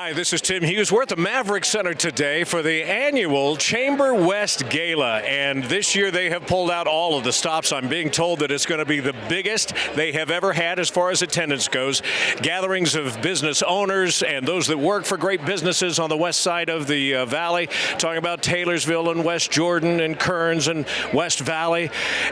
Hi, this is Tim Hughes. We're at the Maverick Center today for the annual Chamberwest Gala, and this year they have pulled out all of the stops. I'm being told that it's going to be the biggest they have ever had as far as attendance goes. Gatherings of business owners and those that work for great businesses on the west side of the valley, talking about Taylorsville and West Jordan and Kearns and West Valley.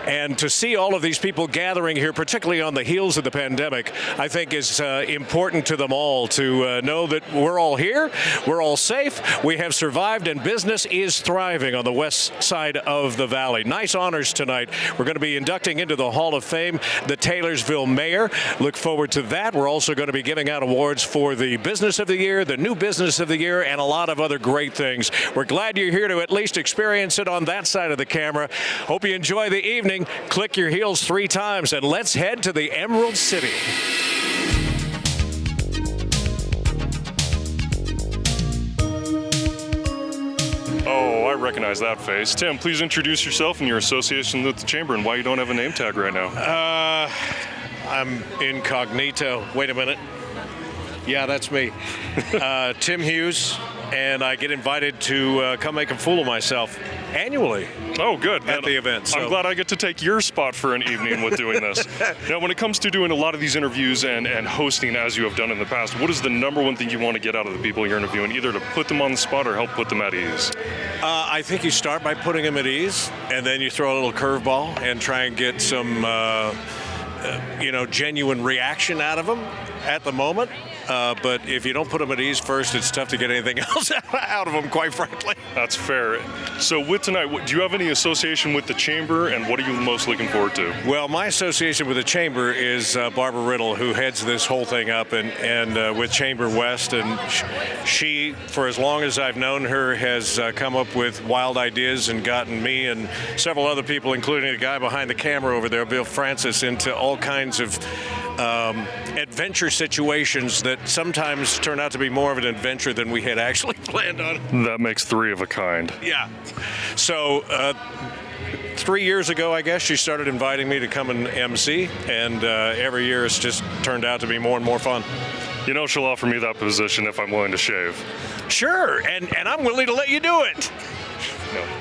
And to see all of these people gathering here, particularly on the heels of the pandemic, I think is important to them all to know that we're all here, we're all safe, we have survived, and business is thriving on the west side of the valley. Nice honors tonight. We're going to be inducting into the Hall of Fame the Taylorsville mayor. Look forward to that. We're also going to be giving out awards for the Business of the Year, the New Business of the Year, and a lot of other great things. We're glad you're here to at least experience it on that side of the camera. Hope you enjoy the evening. Click your heels 3 times, and let's head to the Emerald City. Oh, I recognize that face. Tim, please introduce yourself and your association with the Chamber and why you don't have a name tag right now. I'm incognito. Wait a minute. Yeah, that's me. Tim Hughes, and I get invited to come make a fool of myself annually. Oh, good. At the event. So. I'm glad I get to take your spot for an evening with doing this. Now, when it comes to doing a lot of these interviews and hosting as you have done in the past, what is the number one thing you want to get out of the people you're interviewing, either to put them on the spot or help put them at ease? I think you start by putting them at ease, and then you throw a little curveball and try and get some genuine reaction out of them at the moment. But if you don't put them at ease first, it's tough to get anything else out of them, quite frankly. That's fair. So with tonight, do you have any association with the Chamber, and what are you most looking forward to? Well, my association with the Chamber is Barbara Riddle, who heads this whole thing up, and with Chamberwest. And she, for as long as I've known her, has come up with wild ideas and gotten me and several other people, including a guy behind the camera over there, Bill Francis, into all kinds of adventure situations that sometimes turn out to be more of an adventure than we had actually planned on. That makes 3 of a kind. Yeah. So 3 years ago, I guess, she started inviting me to come and MC, and every year it's just turned out to be more and more fun. You know, she'll offer me that position if I'm willing to shave. Sure, and I'm willing to let you do it.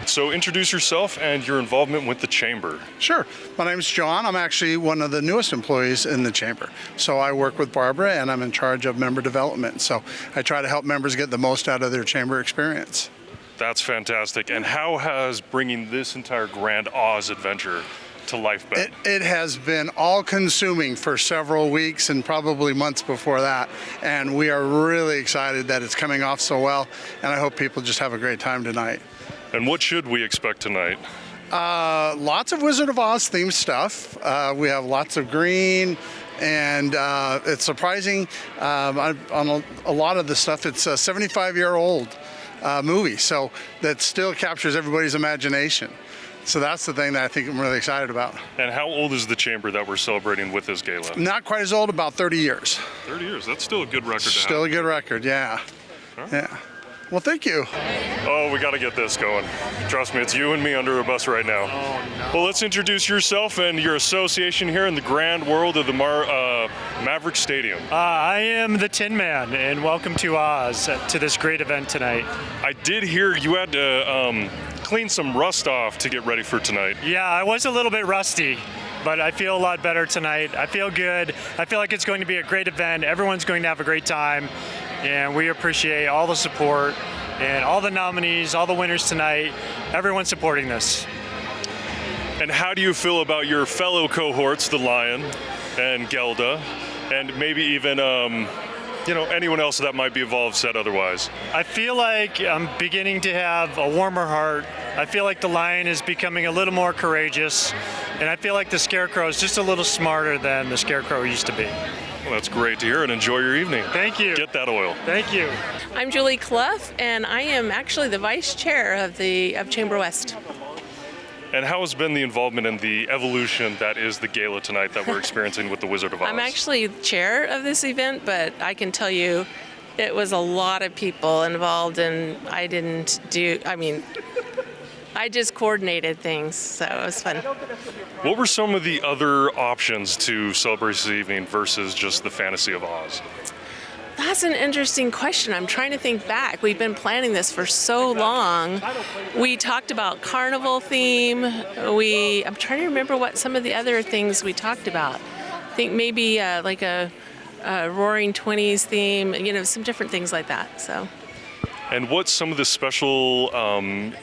So introduce yourself and your involvement with the Chamber. Sure. My name is John. I'm actually one of the newest employees in the Chamber. So I work with Barbara, and I'm in charge of member development. So I try to help members get the most out of their Chamber experience. That's fantastic. And how has bringing this entire Grand Oz adventure to life been? It has been all-consuming for several weeks and probably months before that. And we are really excited that it's coming off so well. And I hope people just have a great time tonight. And what should we expect tonight? Lots of Wizard of Oz themed stuff. We have lots of green, and it's surprising on a lot of the stuff. It's a 75-year-old movie, so that still captures everybody's imagination. So that's the thing that I think I'm really excited about. And how old is the Chamber that we're celebrating with this gala? Not quite as old, about 30 years. 30 years, that's still a good record to have. Still a good record, yeah. Huh? Yeah. Well, thank you. Oh, we got to get this going. Trust me, it's you and me under a bus right now. Oh, no. Well, let's introduce yourself and your association here in the grand world of the Maverick Stadium. I am the Tin Man, and welcome to Oz, to this great event tonight. I did hear you had to clean some rust off to get ready for tonight. Yeah, I was a little bit rusty, but I feel a lot better tonight. I feel good. I feel like it's going to be a great event. Everyone's going to have a great time. And we appreciate all the support and all the nominees, all the winners tonight, everyone supporting this. And how do you feel about your fellow cohorts, the Lion and Gelda, and maybe even anyone else that might be involved said otherwise? I feel like I'm beginning to have a warmer heart. I feel like the Lion is becoming a little more courageous, and I feel like the Scarecrow is just a little smarter than the Scarecrow used to be. Well, that's great to hear, and enjoy your evening. Thank you. Get that oil. Thank you. I'm Julie Clough, and I am actually the vice chair of Chamberwest. And how has been the involvement in the evolution that is the gala tonight that we're experiencing with the Wizard of Oz? I'm actually chair of this event, but I can tell you it was a lot of people involved, and I just coordinated things, so it was fun. What were some of the other options to celebrate this evening versus just the Fantasy of Oz? That's an interesting question. I'm trying to think back. We've been planning this for so long. We talked about carnival theme. I'm trying to remember what some of the other things we talked about. I think maybe like a Roaring 20s theme, some different things like that. So. And what's some of the special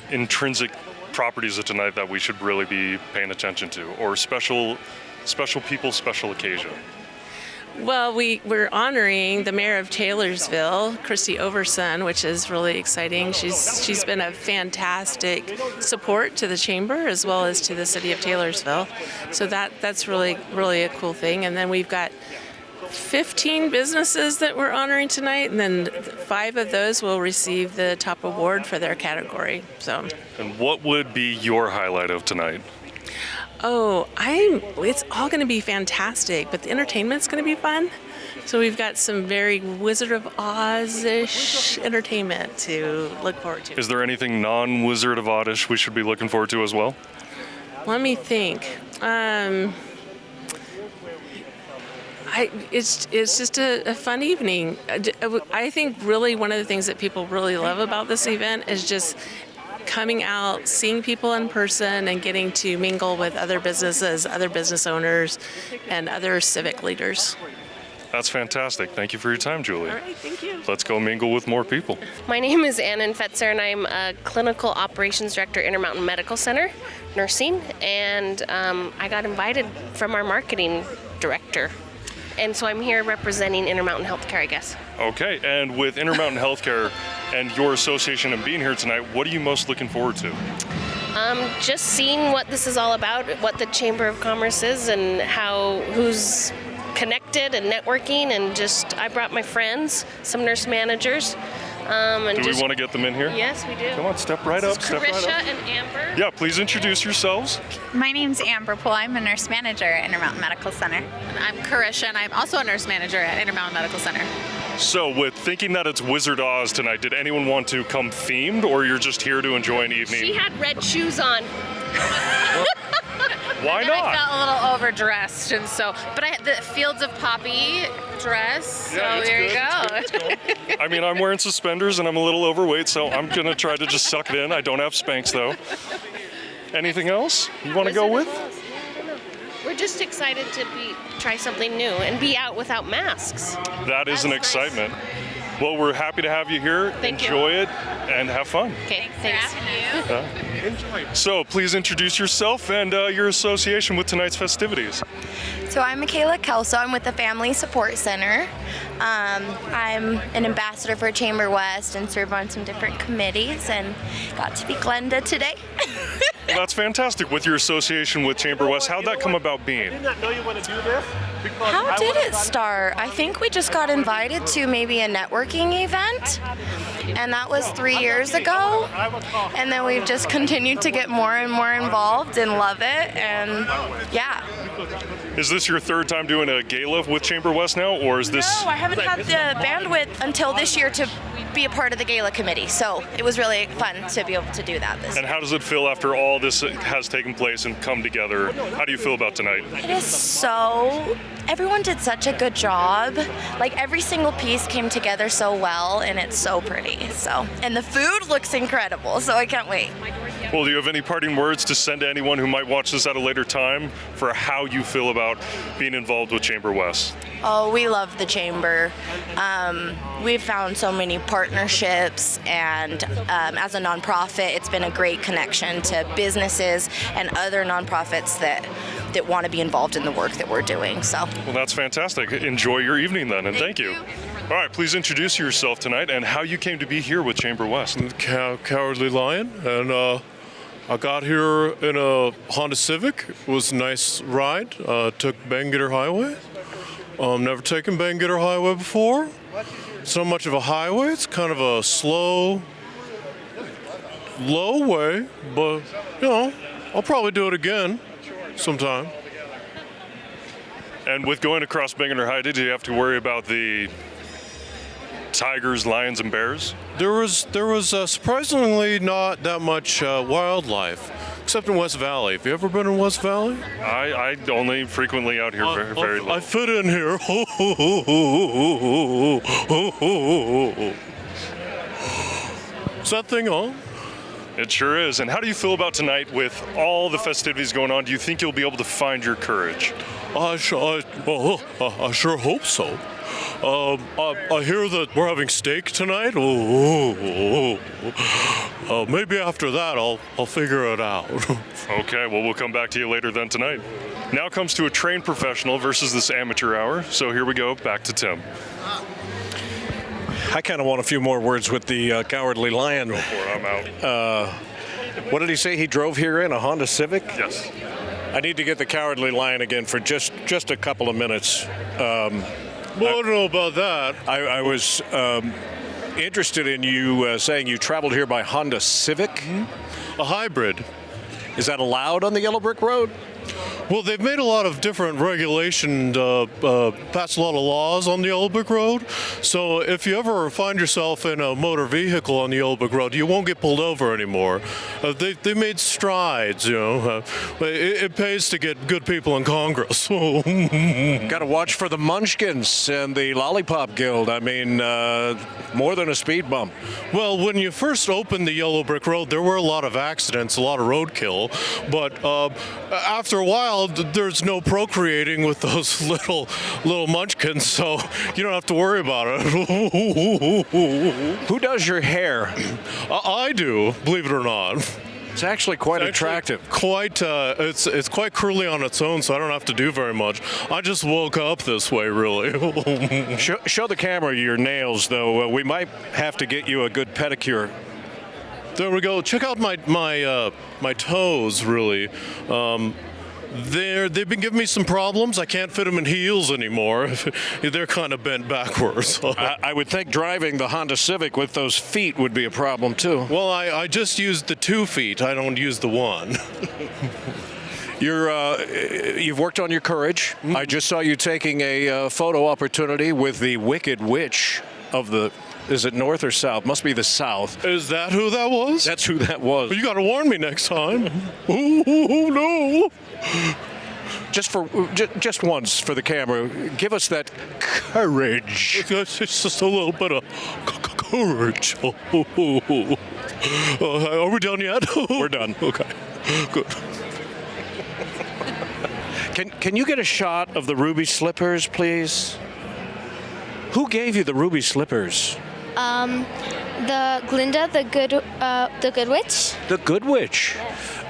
intrinsic properties of tonight that we should really be paying attention to, or special people, special occasion? Well, we're honoring the mayor of Taylorsville, Christy Overson, which is really exciting. She's been a fantastic support to the chamber as well as to the city of Taylorsville. So that's really, really a cool thing. And then we've got 15 businesses that we're honoring tonight, and then 5 of those will receive the top award for their category. So. And what would be your highlight of tonight? Oh, it's all going to be fantastic, but the entertainment's going to be fun. So we've got some very Wizard of Oz-ish entertainment to look forward to. Is there anything non-Wizard of Oz-ish we should be looking forward to as well? Let me think. It's just a fun evening. I think really one of the things that people really love about this event is just coming out, seeing people in person, and getting to mingle with other businesses, other business owners, and other civic leaders. That's fantastic. Thank you for your time, Julie. All right, thank you. Let's go mingle with more people. My name is Annan Fetzer, and I'm a Clinical Operations Director, Intermountain Medical Center, nursing, and I got invited from our marketing director. And so I'm here representing Intermountain Healthcare, I guess. Okay, and with Intermountain Healthcare and your association and being here tonight, what are you most looking forward to? Just seeing what this is all about, what the Chamber of Commerce is, and who's connected and networking, and I brought my friends, some nurse managers. Do we want to get them in here? Yes, we do. Come on, step right up. Step right Carisha up. and Amber. Yeah, please introduce yourselves. My name's Amber Poole. I'm a nurse manager at Intermountain Medical Center. I'm Carisha, and I'm also a nurse manager at Intermountain Medical Center. So, with thinking that it's Wizard Oz tonight, did anyone want to come themed, or you're just here to enjoy an evening? She had red shoes on. Why not? I felt a little overdressed, and but I had the Fields of Poppy dress, Yeah, so there you go. It's good. I mean, I'm wearing suspenders and I'm a little overweight, so I'm gonna try to just suck it in. I don't have Spanx though. Anything else you want to go with? We're just excited to try something new and be out without masks. That is an excitement. Well, we're happy to have you here. Thank you. Enjoy it and have fun. Okay, thanks. So please introduce yourself and your association with tonight's festivities. So I'm Michaela Kelso. I'm with the Family Support Center. I'm an ambassador for Chamberwest and serve on some different committees, and got to be Glenda today. Well, that's fantastic. With your association with Chamberwest, how'd that come about being? How did it start? I think we just got invited to maybe a networking event, and that was 3 years ago. And then we've just continued to get more and more involved and love it, and yeah. Is this your third time doing a gala with Chamberwest now, or is this? No, I haven't had the bandwidth until this year to be a part of the gala committee, so it was really fun to be able to do that this year. And how does it feel after all this has taken place and come together? How do you feel about tonight? It is so, everyone did such a good job. Like every single piece came together so well, and it's so pretty. So, and the food looks incredible, so I can't wait. Well, do you have any parting words to send to anyone who might watch this at a later time for how you feel about being involved with Chamberwest? Oh, we love the chamber. We've found so many partnerships, and as a nonprofit, it's been a great connection to businesses and other nonprofits that want to be involved in the work that we're doing. So. Well, that's fantastic. Enjoy your evening then, and thank you. All right, please introduce yourself tonight and how you came to be here with Chamberwest. Cowardly Lion, and I got here in a Honda Civic. It was a nice ride. Took Bangor Highway. Never taken Bangor Highway before. It's not much of a highway. It's kind of a slow, low way, but I'll probably do it again sometime. And with going across Bangor High, did you have to worry about the tigers, lions, and bears? There was surprisingly not that much wildlife, except in West Valley. Have you ever been in West Valley? I only frequently out here very little. I fit in here. Is that thing on? It sure is. And how do you feel about tonight with all the festivities going on? Do you think you'll be able to find your courage? I sure hope so. I hear that we're having steak tonight. Maybe after that I'll figure it out. Okay, well, we'll come back to you later then tonight. Now comes to a trained professional versus this amateur hour. So here we go, back to Tim. I kind of want a few more words with the Cowardly Lion. Go for it, I'm out. What did he say? He drove here in a Honda Civic? Yes. I need to get the Cowardly Lion again for just a couple of minutes. Well, I don't know about that. I was interested in you saying you traveled here by Honda Civic. A hybrid. Is that allowed on the Yellow Brick Road? Well, they've made a lot of different regulation, passed a lot of laws on the Yellow Brick Road. So if you ever find yourself in a motor vehicle on the Yellow Brick Road, you won't get pulled over anymore. They made strides, you know. It pays to get good people in Congress. Got to watch for the Munchkins and the Lollipop Guild. I mean, more than a speed bump. Well, when you first opened the Yellow Brick Road, there were a lot of accidents, a lot of roadkill. But after a while, there's no procreating with those little munchkins, so you don't have to worry about it. Who does your hair? I do, believe it or not. It's actually quite attractive. It's quite curly on its own, so I don't have to do very much. I just woke up this way, really. Show the camera your nails, though. We might have to get you a good pedicure. There we go. Check out my toes, really. They've been giving me some problems. I can't fit them in heels anymore. They're kind of bent backwards. I would think driving the Honda Civic with those feet would be a problem, too. Well, I just use the 2 feet. I don't use the 1. You've worked on your courage. Mm-hmm. I just saw you taking a photo opportunity with the Wicked Witch of the... Is it north or south? Must be the south. Is that who that was? That's who that was. Well, you got to warn me next time. Oh, no. Just once for the camera. Give us that courage. It's just a little bit of courage. Are we done yet? We're done. Okay. Good. Can you get a shot of the ruby slippers, please? Who gave you the ruby slippers? The Glinda, the good witch. The good witch.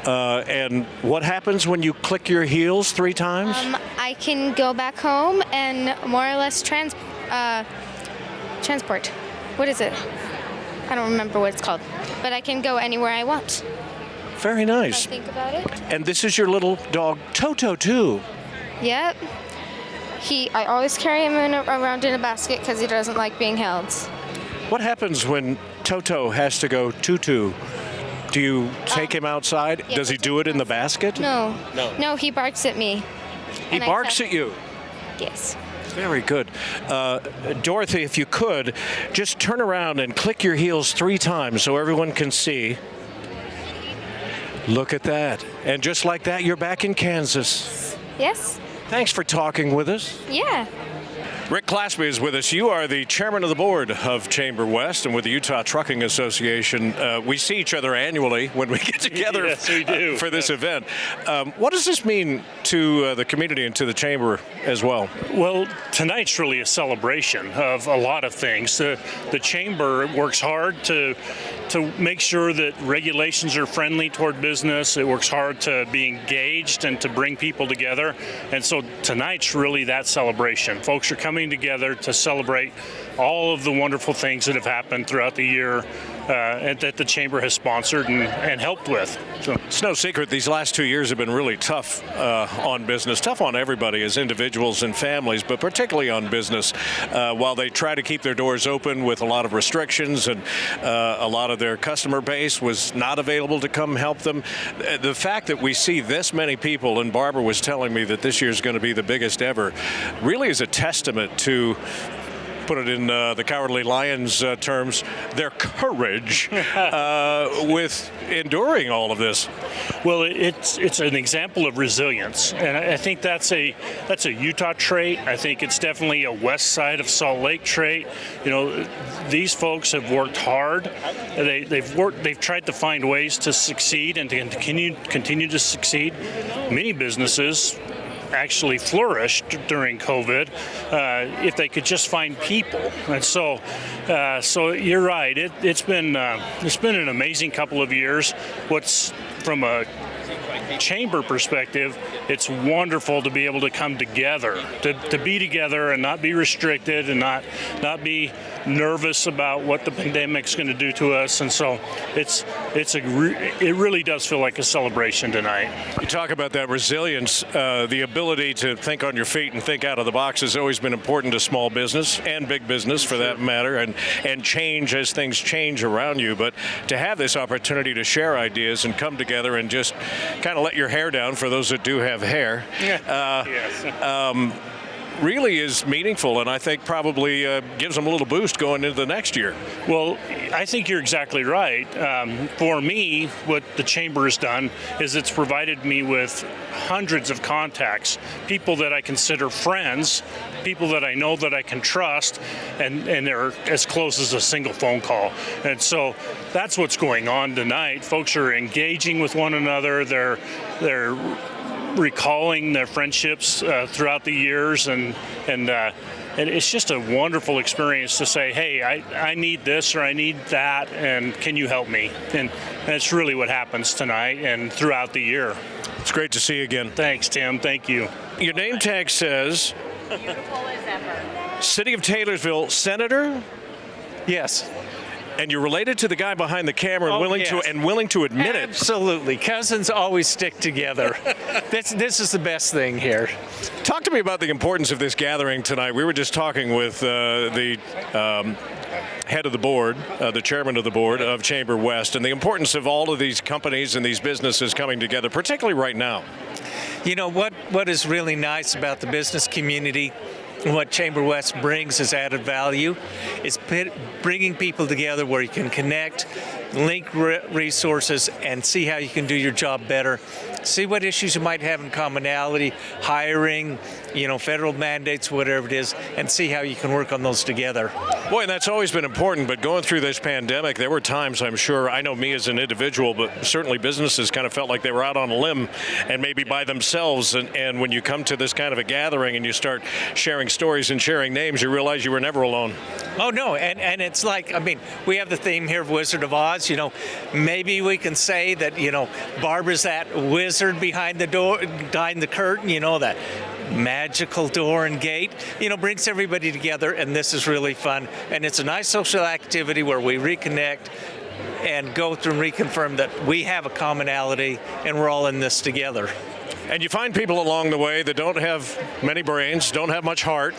And what happens when you click your heels 3 times? I can go back home and more or less transport. What is it? I don't remember what it's called. But I can go anywhere I want. Very nice. If I think about it. And this is your little dog, Toto, too. Yep. I always carry him around in a basket because he doesn't like being held. What happens when Toto has to go tutu? Do you take him outside? Yeah, Does he do it in the basket? No. No, he barks at me. He barks at you? Yes. Very good. Dorothy, if you could, just turn around and click your heels 3 times so everyone can see. Look at that. And just like that, you're back in Kansas. Yes. Thanks for talking with us. Yeah. Rick Claspy is with us. You are the chairman of the board of Chamberwest, and with the Utah Trucking Association, we see each other annually when we get together yes, we do. For this event. What does this mean to the community and to the chamber as well? Well, tonight's really a celebration of a lot of things. The chamber works hard to make sure that regulations are friendly toward business. It works hard to be engaged and to bring people together. And so tonight's really that celebration. Folks are coming together to celebrate all of the wonderful things that have happened throughout the year and that the chamber has sponsored and helped with. So. It's no secret these last 2 years have been really tough on business, tough on everybody as individuals and families, but particularly on business. While they try to keep their doors open with a lot of restrictions and a lot of their customer base was not available to come help them, the fact that we see this many people, and Barbara was telling me that this year is going to be the biggest ever, really is a testament to put it in the Cowardly Lions terms, their courage with enduring all of this. Well, it's an example of resilience, and I think that's a Utah trait. I think it's definitely a west side of Salt Lake trait. These folks have worked hard. They've tried to find ways to succeed and to continue to succeed. Many businesses actually flourished during COVID if they could just find people. And so you're right. It's been an amazing couple of years. What's from a chamber perspective, it's wonderful to be able to come together, to be together and not be restricted and not be nervous about what the pandemic's going to do to us. And so it really does feel like a celebration tonight. You talk about that resilience, the ability to think on your feet and think out of the box has always been important to small business and big business for that matter, and change as things change around you. But to have this opportunity to share ideas and come together and just kind of let your hair down, for those that do have hair, Yes. Really is meaningful, and I think probably gives them a little boost going into the next year. Well, I think you're exactly right. For me, what the chamber has done is it's provided me with hundreds of contacts, people that I consider friends, people that I know that I can trust, and they're as close as a single phone call. And so that's what's going on tonight. Folks are engaging with one another. They're recalling their friendships throughout the years, and it's just a wonderful experience to say, hey, I need this or I need that, and can you help me? And that's really what happens tonight and throughout the year. It's great to see you again. Thanks, Tim. Thank you. Your name tag says City of Taylorsville Senator. Yes. And you're related to the guy behind the camera and willing to admit it. Absolutely. Cousins always stick together. This is the best thing here. Talk to me about the importance of this gathering tonight. We were just talking with the head of the board, the chairman of the board of Chamberwest, and the importance of all of these companies and these businesses coming together, particularly right now. You know, what is really nice about the business community and what Chamberwest brings as added value is bringing people together where you can connect, link resources, and see how you can do your job better. See what issues you might have in commonality, hiring, federal mandates, whatever it is, and see how you can work on those together. Boy, and that's always been important, but going through this pandemic, there were times, I'm sure, I know me as an individual, but certainly businesses kind of felt like they were out on a limb and maybe by themselves. And when you come to this kind of a gathering and you start sharing stories and sharing names, you realize you were never alone. Oh, no, and it's like, we have the theme here of Wizard of Oz. Maybe we can say that, Barbara's that wizard behind the door, behind the curtain, that magical door and gate, brings everybody together, and this is really fun. And it's a nice social activity where we reconnect and go through and reconfirm that we have a commonality and we're all in this together. And you find people along the way that don't have many brains, don't have much heart,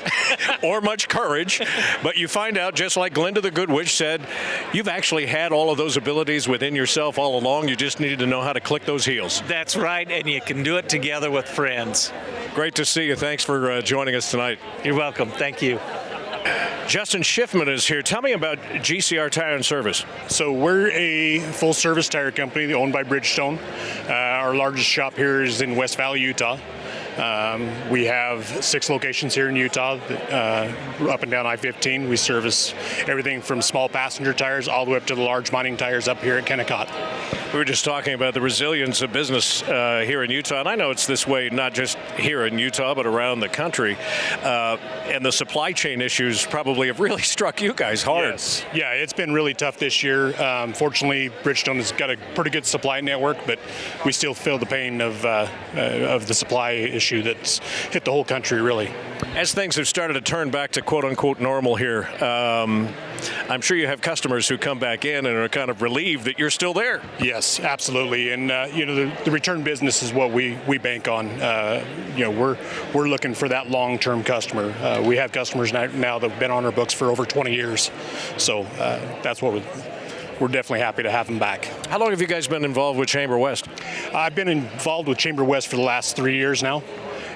or much courage, but you find out, just like Glinda the Good Witch said, you've actually had all of those abilities within yourself all along. You just needed to know how to click those heels. That's right, and you can do it together with friends. Great to see you. Thanks for joining us tonight. You're welcome. Thank you. Justin Schiffman is here. Tell me about GCR Tire and Service. So we're a full-service tire company owned by Bridgestone. Our largest shop here is in West Valley, Utah. We have 6 locations here in Utah, up and down I-15. We service everything from small passenger tires all the way up to the large mining tires up here at Kennecott. We were just talking about the resilience of business here in Utah, and I know it's this way not just here in Utah, but around the country. And the supply chain issues probably have really struck you guys hard. Yes. Yeah, it's been really tough this year. Fortunately, Bridgestone has got a pretty good supply network, but we still feel the pain of the supply issue that's hit the whole country, really. As things have started to turn back to quote-unquote normal here, I'm sure you have customers who come back in and are kind of relieved that you're still there. Yes, absolutely. And the return business is what we bank on. We're looking for that long-term customer. We have customers now that have been on our books for over 20 years. So that's what we're definitely happy to have them back. How long have you guys been involved with Chamberwest? I've been involved with Chamberwest for the last 3 years now.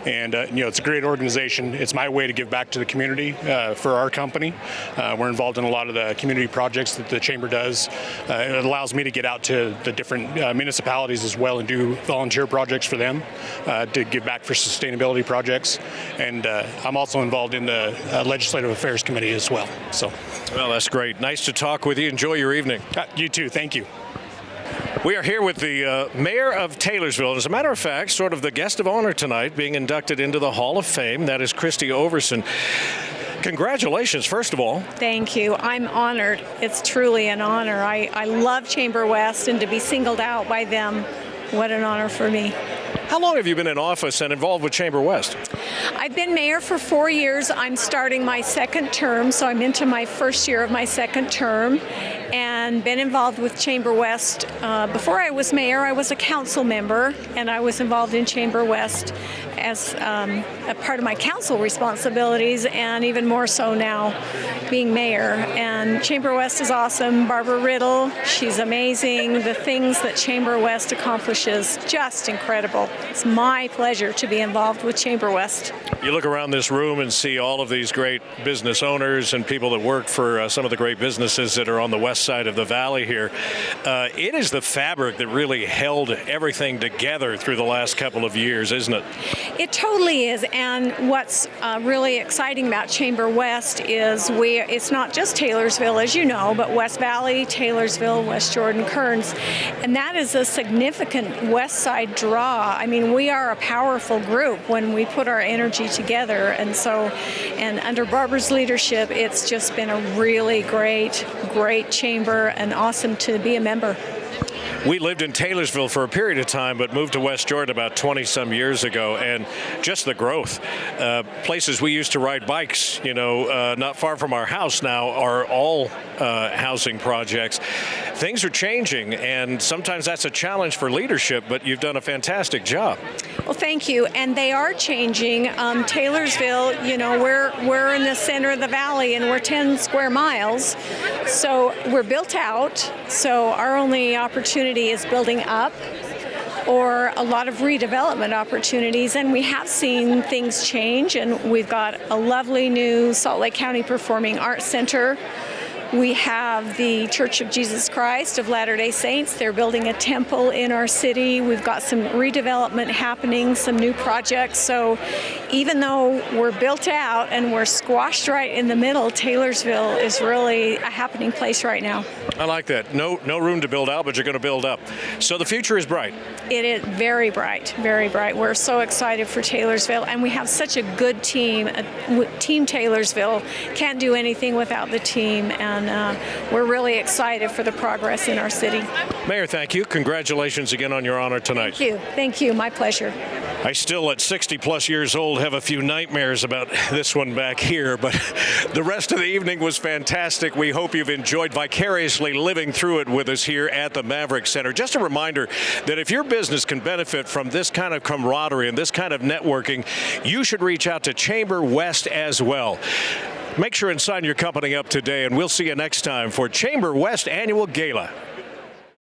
And it's a great organization. It's my way to give back to the community for our company. We're involved in a lot of the community projects that the Chamber does. It allows me to get out to the different municipalities as well and do volunteer projects for them to give back for sustainability projects. And I'm also involved in the Legislative Affairs Committee as well. So, well, that's great. Nice to talk with you. Enjoy your evening. You too. Thank you. We are here with the mayor of Taylorsville. And as a matter of fact, sort of the guest of honor tonight, being inducted into the Hall of Fame. That is Christy Overson. Congratulations, first of all. Thank you. I'm honored. It's truly an honor. I love Chamberwest, and to be singled out by them, what an honor for me. How long have you been in office and involved with Chamberwest? I've been mayor for 4 years. I'm starting my second term, so I'm into my first year of my second term, and been involved with Chamberwest. Before I was mayor, I was a council member, and I was involved in Chamberwest as a part of my council responsibilities, and even more so now being mayor. And Chamberwest is awesome. Barbara Riddle, she's amazing. The things that Chamberwest accomplishes, just incredible. It's my pleasure to be involved with Chamberwest. You look around this room and see all of these great business owners and people that work for some of the great businesses that are on the west side of the valley here. It is the fabric that really held everything together through the last couple of years, isn't it? It totally is, and what's really exciting about Chamberwest is it's not just Taylorsville, as you know, but West Valley, Taylorsville, West Jordan, Kearns, and that is a significant west side draw. I mean, we are a powerful group when we put our energy together, and under Barbara's leadership, it's just been a really great chamber and awesome to be a member. We lived in Taylorsville for a period of time, but moved to West Jordan about 20-some years ago, and just the growth. Places we used to ride bikes, not far from our house now, are all housing projects. Things are changing, and sometimes that's a challenge for leadership, but you've done a fantastic job. Well, thank you. And they are changing. Taylorsville, we're in the center of the valley, and we're 10 square miles, so we're built out. So our only opportunity is building up, or a lot of redevelopment opportunities, and we have seen things change, and we've got a lovely new Salt Lake County Performing Arts Center. We have the Church of Jesus Christ of Latter-day Saints. They're building a temple in our city. We've got some redevelopment happening, some new projects. So even though we're built out and we're squashed right in the middle, Taylorsville is really a happening place right now. I like that. No room to build out, but you're going to build up. So the future is bright. It is very bright, very bright. We're so excited for Taylorsville, and we have such a good team. Team Taylorsville can't do anything without the team, and we're really excited for the progress in our city. Mayor, thank you. Congratulations again on your honor tonight. Thank you. Thank you. My pleasure. I still, at 60-plus years old, have a few nightmares about this one back here, but the rest of the evening was fantastic. We hope you've enjoyed vicariously living through it with us here at the Maverick Center. Just a reminder that if your business can benefit from this kind of camaraderie and this kind of networking, you should reach out to Chamberwest as well. Make sure and sign your company up today, and we'll see you next time for Chamberwest Annual Gala.